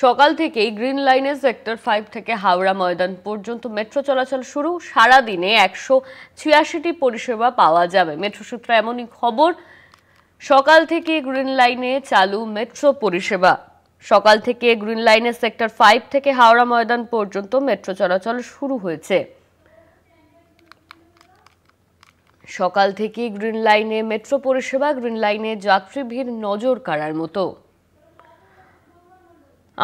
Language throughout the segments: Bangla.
সকাল থেকেই গ্রিন লাইনে সেক্টর 5 থেকে হাওড়া ময়দান পর্যন্ত মেট্রো চলাচল শুরু। সারা দিনে 186টি পরিষেবা পাওয়া যাবে। মেট্রো সূত্রে এমনই খবর। সকাল থেকে গ্রিন লাইনে চালু মেট্রো পরিষেবা। সকাল থেকে গ্রিন লাইনে সেক্টর 5 থেকে হাওড়া ময়দান পর্যন্ত মেট্রো চলাচল শুরু হয়েছে। সকাল থেকে গ্রিন লাইনে মেট্রো পরিষেবা। গ্রিন লাইনে যাত্রী ভিড় নজর কাড়ার মতো।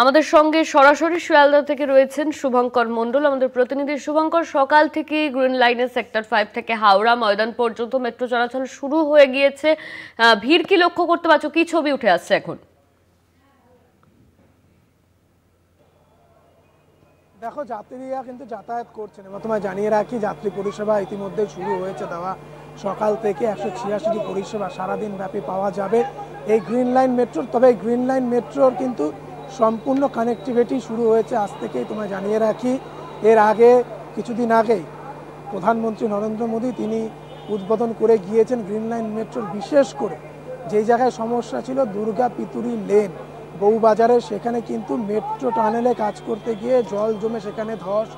আমাদের সঙ্গে সরাসরি শিয়ালদা থেকে রয়েছেন শুভঙ্কর মণ্ডল, আমাদের প্রতিনিধি। শুভঙ্কর, সকাল থেকে গ্রিন লাইনে সেক্টর 5 থেকে হাওড়া ময়দান পর্যন্ত মেট্রো চলাচল শুরু হয়ে গিয়েছে। ভিড় কি লক্ষ্য করতে পারছো? কি ছবি উঠে আসছে এখন? দেখো, যাত্রীরা কিন্তু যাতায়াত করছেন এবং তোমায় জানিয়ে রাখি, যাত্রী পরিষেবা ইতিমধ্যে শুরু হয়েছে দেওয়া। সকাল থেকে 186টি পরিষেবা সারাদিন ব্যাপী পাওয়া যাবে এই গ্রিন লাইন মেট্রোর। তবে এই গ্রিন লাইন মেট্রোর কিন্তু সম্পূর্ণ কানেক্টিভিটি শুরু হয়েছে আজ থেকেই। তোমায় জানিয়ে রাখি, এর আগে কিছুদিন আগেই প্রধানমন্ত্রী নরেন্দ্র মোদী তিনি উদ্বোধন করে গিয়েছেন গ্রিন লাইন মেট্রোর। বিশেষ করে যেই জায়গায় সমস্যা ছিল দুর্গা পিতুরি লেন বউবাজারে, সেখানে কিন্তু মেট্রো টানেলে কাজ করতে গিয়ে জল জমে সেখানে ধস,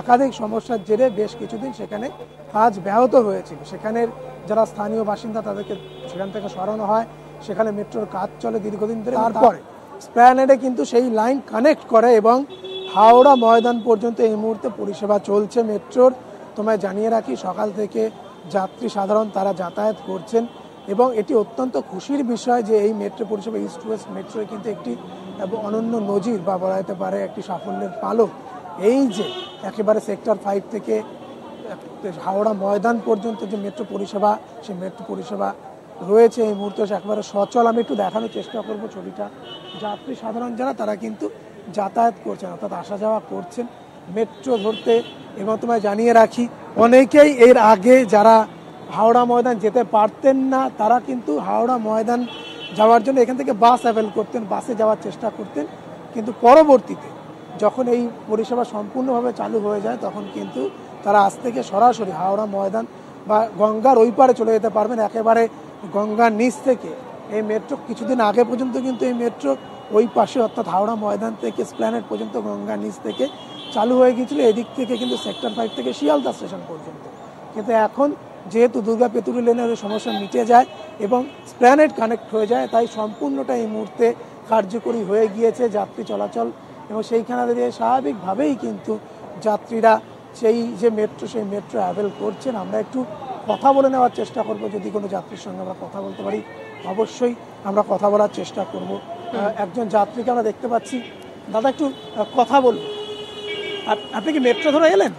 একাধিক সমস্যার জেরে বেশ কিছুদিন সেখানে কাজ ব্যাহত হয়েছিল। সেখানের যারা স্থানীয় বাসিন্দা তাদেরকে সেখান থেকে সরানো হয়। সেখানে মেট্রোর কাজ চলে দীর্ঘদিন ধরে। তারপরে স্প্ল্যানেডে কিন্তু সেই লাইন কানেক্ট করে এবং হাওড়া ময়দান পর্যন্ত এই মুহূর্তে পরিষেবা চলছে মেট্রোর। তোমায় জানিয়ে রাখি, সকাল থেকে যাত্রী সাধারণ তারা যাতায়াত করছেন এবং এটি অত্যন্ত খুশির বিষয় যে এই মেট্রো পরিষেবা ইস্ট ওয়েস্ট মেট্রোয় কিন্তু একটি অনন্য নজির বা বলা যেতে পারে একটি সাফল্যের পালক। এই যে একেবারে সেক্টর 5 থেকে হাওড়া ময়দান পর্যন্ত যে মেট্রো পরিষেবা, সেই মেট্রো পরিষেবা রয়েছে এই মুহূর্তে একেবারে সচল। আমি একটু দেখানোর চেষ্টা করব ছবিটা। যাত্রী সাধারণ যারা তারা কিন্তু যাতায়াত করছেন, অর্থাৎ আসা যাওয়া করছেন মেট্রো ধরতে। এবং তোমায় জানিয়ে রাখি, অনেকেই এর আগে যারা হাওড়া ময়দান যেতে পারতেন না তারা কিন্তু হাওড়া ময়দান যাওয়ার জন্য এখান থেকে বাস অ্যাভেল করতেন, বাসে যাওয়ার চেষ্টা করতেন। কিন্তু পরবর্তীতে যখন এই পরিষেবা সম্পূর্ণভাবে চালু হয়ে যায় তখন কিন্তু তারা আজ থেকে সরাসরি হাওড়া ময়দান বা গঙ্গার ওই পারে চলে যেতে পারবেন। একেবারে গঙ্গার নিচ থেকে এই মেট্রো কিছুদিন আগে পর্যন্ত কিন্তু এই মেট্রো ওই পাশে অর্থাৎ হাওড়া ময়দান থেকে স্প্ল্যানেড পর্যন্ত গঙ্গার নিচ থেকে চালু হয়ে গিয়েছিল, এদিক থেকে কিন্তু সেক্টর 5 থেকে শিয়ালদা স্টেশন পর্যন্ত। কিন্তু এখন যেহেতু দুর্গা পেতুরি লেনের সমস্যা মিটে যায় এবং স্প্ল্যানেড কানেক্ট হয়ে যায়, তাই সম্পূর্ণটা এই মুহূর্তে কার্যকরী হয়ে গিয়েছে যাত্রী চলাচল। এবং সেইখানে দাঁড়িয়ে স্বাভাবিকভাবেই কিন্তু যাত্রীরা সেই যে মেট্রো সেই মেট্রো অ্যাভেল করছেন। আমরা একটু কথা বলে নেওয়ার চেষ্টা করব, যদি কোনো যাত্রীর সঙ্গে আমরা কথা বলতে পারি অবশ্যই আমরা কথা বলার চেষ্টা করব। একজন যাত্রীকে আমরা দেখতে পাচ্ছি। দাদা, একটু কথা বলবো। আপনি কি মেট্রো ধরে এলেন?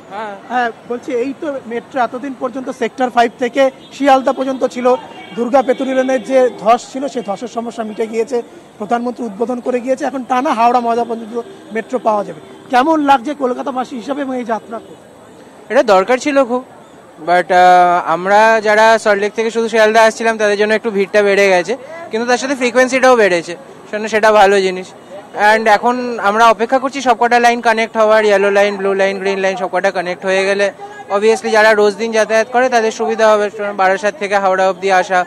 হ্যাঁ, বলছি এই তো মেট্রো এতদিন পর্যন্ত সেক্টর 5 থেকে শিয়ালদা পর্যন্ত ছিল। দুর্গা পেতুরি লেনের যে ধস ছিল সেই ধসের সমস্যা মিটে গিয়েছে, প্রধানমন্ত্রী উদ্বোধন করে গিয়েছে। এখন টানা হাওড়া ময়দান পর্যন্ত মেট্রো পাওয়া যাবে। কেমন লাগছে কলকাতাবাসী হিসাবে এবং এই যাত্রা? এটা দরকার ছিল খুব, বাট আমরা যারা সল্টলেক থেকে শুধু শিয়ালদা আসছিলাম তাদের জন্য একটু ভিড়টা বেড়ে গেছে, কিন্তু তার সাথে ফ্রিকোয়েন্সিটাও বেড়েছে, সেটা ভালো জিনিস। অ্যান্ড এখন আমরা অপেক্ষা করছি সবকটা লাইন কানেক্ট হওয়ার। Yellow line, blue line, green line সবকটা কানেক্ট হয়ে গেলে অবভিয়াসলি যারা রোজ দিন যাতায়াত করে তাদের সুবিধা হবে। বারাসাত থেকে হাওড়া অবধি আসা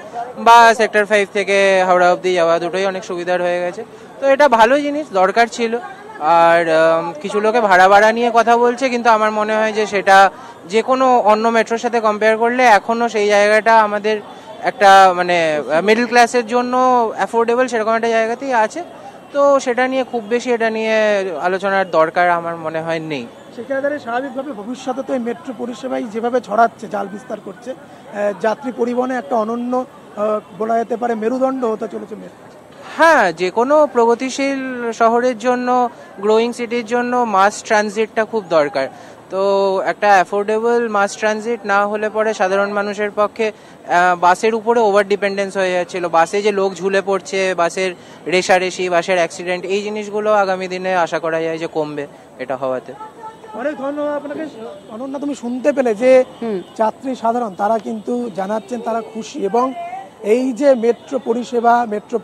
বা সেক্টর 5 থেকে হাওড়া অবধি যাওয়া দুটোই অনেক সুবিধার হয়ে গেছে। তো এটা ভালো জিনিস, দরকার ছিল। আর কিছু লোকে ভাড়া নিয়ে কথা বলছে, কিন্তু আমার মনে হয় যে সেটা যে কোনো অন্য মেট্রোর সাথে কম্পেয়ার করলে এখনও সেই জায়গাটা আমাদের একটা মানে মিডল ক্লাসের জন্য অ্যাফোর্ডেবল সেরকম একটা জায়গাতেই আছে। তো সেটা নিয়ে খুব বেশি এটা নিয়ে আলোচনার দরকার আমার মনে হয় নেই। সেখানে স্বাভাবিকভাবে ভবিষ্যতে তো এই মেট্রো পরিষেবাই যেভাবে ছড়াচ্ছে, জাল বিস্তার করছে, যাত্রী পরিবহনে একটা অনন্য বলা যেতে পারে মেরুদণ্ড হতে চলেছে মেট্রো। হ্যাঁ, যে কোনো প্রগতিশীল শহরের জন্য, গ্রোয়িং সিটির জন্য মাস ট্রানজিটটা খুব দরকার। তো একটা অ্যাফোর্ডেবল মাস ট্রানজিট না হলে পরে সাধারণ মানুষের পক্ষে বাসের উপরে ওভার ডিপেন্ডেন্স হয়ে যাচ্ছিল। বাসে যে লোক ঝুলে পড়ছে, বাসের রেষারেষি, বাসের অ্যাক্সিডেন্ট, এই জিনিসগুলো আগামী দিনে আশা করা যায় যে কমবে এটা হওয়াতে। অনেক ধন্যবাদ আপনাকে। অনন্যা, তুমি শুনতে পেলে যে যাত্রী সাধারণ তারা কিন্তু জানাচ্ছেন তারা খুশি। এবং এই যে মেট্রো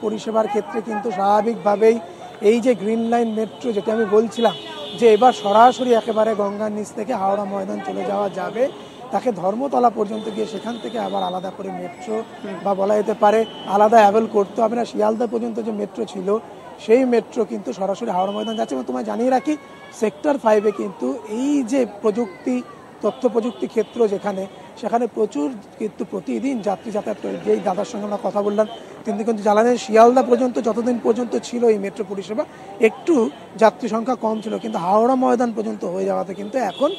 পরিষেবার ক্ষেত্রে কিন্তু স্বাভাবিকভাবেই এই যে গ্রিন লাইন মেট্রো, যেটা আমি বলছিলাম যে এবার সরাসরি একেবারে গঙ্গার নিচ থেকে হাওড়া ময়দান চলে যাওয়া যাবে, তাকে ধর্মতলা পর্যন্ত গিয়ে সেখান থেকে আবার আলাদা করে মেট্রো বা বলা যেতে পারে আলাদা অ্যাভেল করতে হবে না। শিয়ালদা পর্যন্ত যে মেট্রো ছিল সেই মেট্রো কিন্তু সরাসরি হাওড়া ময়দান যাচ্ছে। এবং তোমায় জানিয়ে রাখি সেক্টর 5-এ কিন্তু এই যে তথ্য প্রযুক্তি ক্ষেত্র সেখানে প্রচুর কিন্তু প্রতিদিন যাত্রী যাতায়াত করে। যেই দাদার সঙ্গে আমরা কথা বললাম তিনি কিন্তু জানালেন শিয়ালদা পর্যন্ত যতদিন পর্যন্ত ছিল এই মেট্রো পরিষেবা একটু যাত্রী সংখ্যা কম ছিল, কিন্তু হাওড়া ময়দান পর্যন্ত হয়ে যাওয়াতে কিন্তু এখন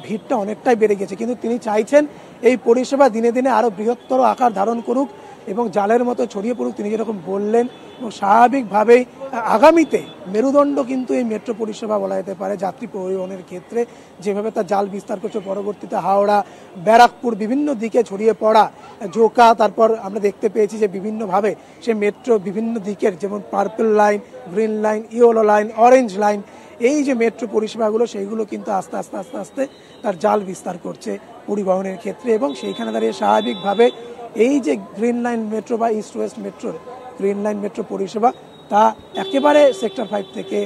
ভিড়টা অনেকটাই বেড়ে গেছে। কিন্তু তিনি চাইছেন এই পরিষেবা দিনে দিনে আরও বৃহত্তর আকার ধারণ করুক এবং জালের মতো ছড়িয়ে পড়ুক, তিনি যেরকম বললেন। এবং স্বাভাবিকভাবেই আগামীতে মেরুদণ্ড কিন্তু এই মেট্রো পরিষেবা বলা যেতে পারে যাত্রী পরিবহনের ক্ষেত্রে। যেভাবে তার জাল বিস্তার করছে, পরবর্তীতে হাওড়া, ব্যারাকপুর বিভিন্ন দিকে ছড়িয়ে পড়া জোকা, তারপর আমরা দেখতে পেয়েছি যে বিভিন্নভাবে সে মেট্রো বিভিন্ন দিকের, যেমন purple line, green line, yellow line, orange line, এই যে মেট্রো পরিষেবাগুলো সেইগুলো কিন্তু আস্তে আস্তে আস্তে আস্তে তার জাল বিস্তার করছে পরিবহনের ক্ষেত্রে। এবং সেইখানে দাঁড়িয়ে স্বাভাবিকভাবে এই যে গ্রিন লাইন মেট্রো বা ইস্ট ওয়েস্ট মেট্রোর গ্রিন লাইন মেট্রো পরিষেবা তা একেবারে সেক্টর 5 থেকে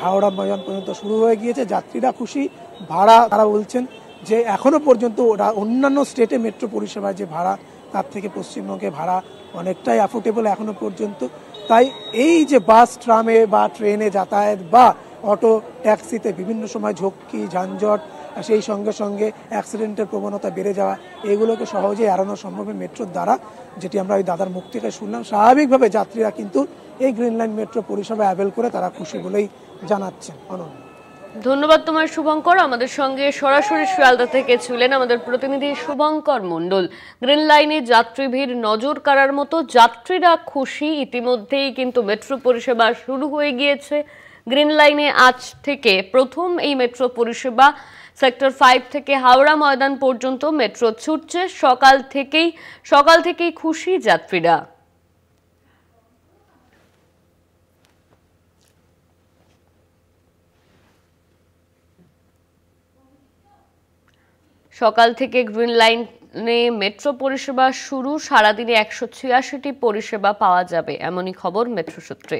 হাওড়া ময়দান পর্যন্ত শুরু হয়ে গিয়েছে। যাত্রীরা খুশি, ভাড়া তারা বলছেন যে এখনো পর্যন্ত ওরা অন্যান্য স্টেটে মেট্রো পরিষেবার যে ভাড়া তার থেকে পশ্চিমবঙ্গে ভাড়া অনেকটাই অ্যাফোর্ডেবল এখনো পর্যন্ত। তাই এই যে বাস, ট্রামে বা ট্রেনে যাতায়াত বা অটো ট্যাক্সিতে বিভিন্ন সময় ঝক্কি, যানজট, সেই সঙ্গে সঙ্গে অ্যাক্সিডেন্টের প্রবণতা বেড়ে যাওয়া, এগুলোকে সহজেই এড়ানো সম্ভব মেট্রোর দ্বারা, যেটি আমরা ওই দাদার মুখ থেকে শুনলাম। স্বাভাবিকভাবে যাত্রীরা কিন্তু এই গ্রিন লাইন মেট্রো পরিষেবা অ্যাভেল করে তারা খুশি বলেই জানাচ্ছেন। অনন্য, ধন্যবাদ তোমার শুভঙ্কর। আমাদের সঙ্গে সরাসরি শিয়ালদা থেকে ছিলেন আমাদের প্রতিনিধি শুভঙ্কর মণ্ডল। গ্রিন লাইনে যাত্রী ভিড় নজর কাড়ার মতো, যাত্রীরা খুশি। ইতিমধ্যেই কিন্তু মেট্রো পরিষেবা শুরু হয়ে গিয়েছে। গ্রিন লাইনে আজ থেকে প্রথম এই মেট্রো পরিষেবা সেক্টর 5 থেকে হাওড়া ময়দান পর্যন্ত মেট্রো ছুটছে। সকাল থেকেই খুশি যাত্রীরা। সকাল থেকে গ্রিন লাইনে মেট্রো পরিষেবা শুরু, সারাদিনে 186টি পরিষেবা পাওয়া যাবে, এমনই খবর মেট্রো সূত্রে।